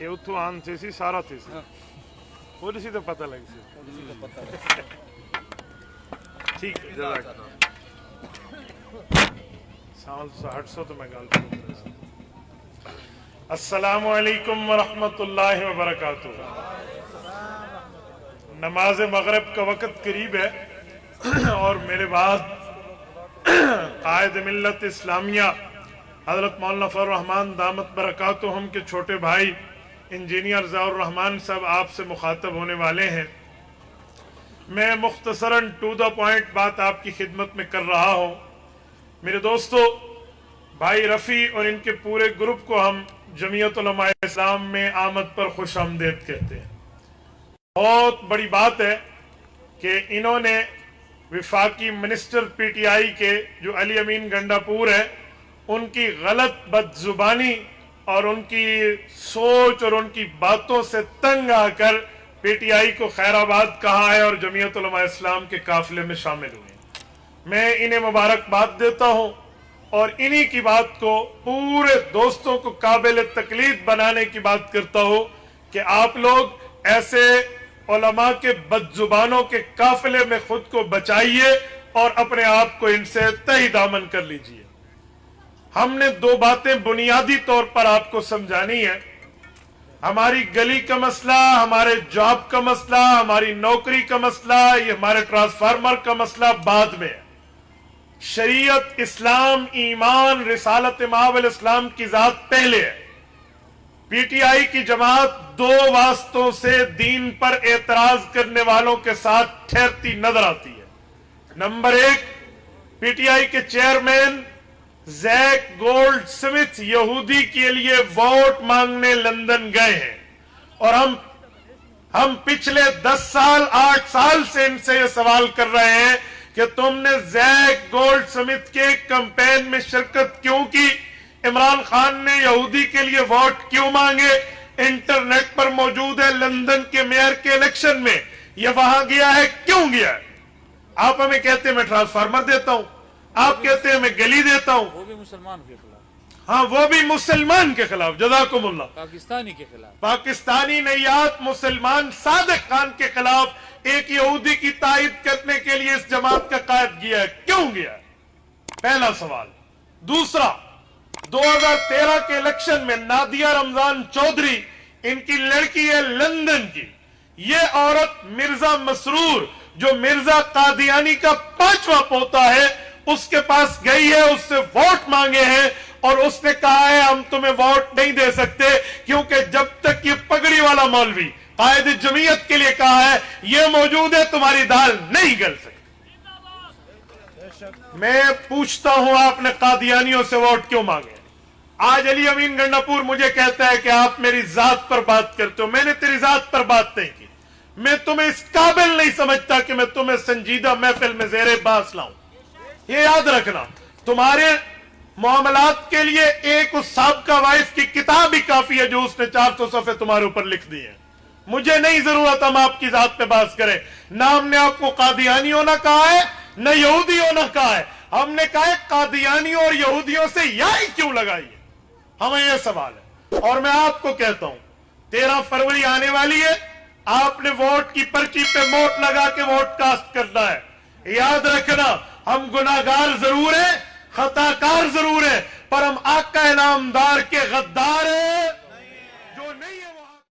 یہ اتو آن تھے سی سارا تھے سی پولیسی تو پتہ لگ سی ٹھیک ہے جزاک سال 800 تو میں گال کروں السلام علیکم ورحمۃ اللہ وبرکاتہ. نماز مغرب کا وقت قریب ہے اور میرے بعد قائد ملت اسلامیہ حضرت مولانا فضل الرحمان دامت برکاتہم کے چھوٹے بھائی انجینئر ضیاء الرحمان صاحب آپ سے مخاطب ہونے والے ہیں. میں مختصراً ٹو دا پوائنٹ بات آپ کی خدمت میں کر رہا ہوں. میرے دوستو، بھائی رفیع اور ان کے پورے گروپ کو ہم جمعیت علماء اسلام میں آمد پر خوش آمدید کہتے ہیں. بہت بڑی بات ہے کہ انہوں نے وفاقی منسٹر پی ٹی آئی کے جو علی امین گنڈاپور ہیں ان کی غلط بد زبانی اور ان کی سوچ اور ان کی باتوں سے تنگ آ کر پی ٹی آئی کو خیر آباد کہا ہے اور جمعیت علماء اسلام کے قافلے میں شامل ہوئے. میں انہیں مبارکباد دیتا ہوں اور انہی کی بات کو پورے دوستوں کو قابل تقلید بنانے کی بات کرتا ہوں کہ آپ لوگ ایسے علماء کے بد زبانوں کے قافلے میں خود کو بچائیے اور اپنے آپ کو ان سے تہی دامن کر لیجئے. ہم نے دو باتیں بنیادی طور پر آپ کو سمجھانی ہے. ہماری گلی کا مسئلہ، ہمارے جاب کا مسئلہ، ہماری نوکری کا مسئلہ، یہ ہمارے ٹرانسفارمر کا مسئلہ بعد میں ہے. شریعت، اسلام، ایمان، رسالت مآب الاسلام کی ذات پہلے ہے. پی ٹی آئی کی جماعت دو واسطوں سے دین پر اعتراض کرنے والوں کے ساتھ ٹھہرتی نظر آتی ہے. نمبر ایک، پی ٹی آئی کے چیئرمین زیک گولڈ سمتھ یہودی کے لیے ووٹ مانگنے لندن گئے ہیں اور ہم پچھلے 10 سال 8 سال سے ان سے یہ سوال کر رہے ہیں کہ تم نے زیک گولڈ سمتھ کے کمپین میں شرکت کیوں کی؟ عمران خان نے یہودی کے لیے ووٹ کیوں مانگے؟ انٹرنیٹ پر موجود ہے لندن کے میئر کے الیکشن میں یہ وہاں گیا ہے، کیوں گیا ہے؟ آپ ہمیں کہتے ہیں میں ٹرانسفارمر دیتا ہوں، آپ کہتے ہیں میں گلی دیتا ہوں. وہ بھی مسلمان کے خلاف. ہاں، وہ بھی مسلمان کے خلاف. جزاکم اللہ. پاکستانی کے خلاف. پاکستانی نیات مسلمان صادق خان کے خلاف ایک یہودی کی تائید کرنے کے لیے اس جماعت کا قائد گیا ہے، کیوں گیا ہے؟ پہلا سوال. دوسرا، 2013 کے الیکشن میں نادیہ رمضان چودھری، ان کی لڑکی ہے لندن کی، یہ عورت مرزا مسرور جو مرزا قادیانی کا 5واں پوتا ہے اس کے پاس گئی ہے، اس سے ووٹ مانگے ہیں اور اس نے کہا ہے ہم تمہیں ووٹ نہیں دے سکتے کیونکہ جب تک یہ پگڑی والا مولوی قائد جمعیت کے لیے کہا ہے یہ موجود ہے تمہاری دال نہیں گل سکتی. میں پوچھتا ہوں آپ نے قادیانیوں سے ووٹ کیوں مانگے؟ آج علی امین گنڈاپور مجھے کہتا ہے کہ آپ میری ذات پر بات کرتے ہو. میں نے تیری ذات پر بات نہیں کی. میں تمہیں اس قابل نہیں سمجھتا کہ میں تمہیں سنجیدہ محفل میں زیر باس لاؤں. یہ یاد رکھنا، تمہارے معاملات کے لیے ایک اس سابقہ وائس کی کتاب ہی کافی ہے جو اس نے 400 صفحے تمہارے اوپر لکھ دی ہیں. مجھے نہیں ضرورت ہم آپ کی ذات پہ بات کریں. نہ ہم نے آپ کو قادیانی ہونا کہا ہے نہ یہودی ہونا کہا ہے. ہم نے کہا ہے قادیانیوں اور یہودیوں سے یائی کیوں لگائی ہے، ہمیں یہ سوال ہے. اور میں آپ کو کہتا ہوں 13 فروری آنے والی ہے، آپ نے ووٹ کی پرچی پہ موٹ لگا کے ووٹ کاسٹ کرنا ہے. یاد رکھنا ہم گناہگار ضرور ہیں، خطا کار ضرور ہیں، پر ہم آقا انعامدار کے غدار ہیں.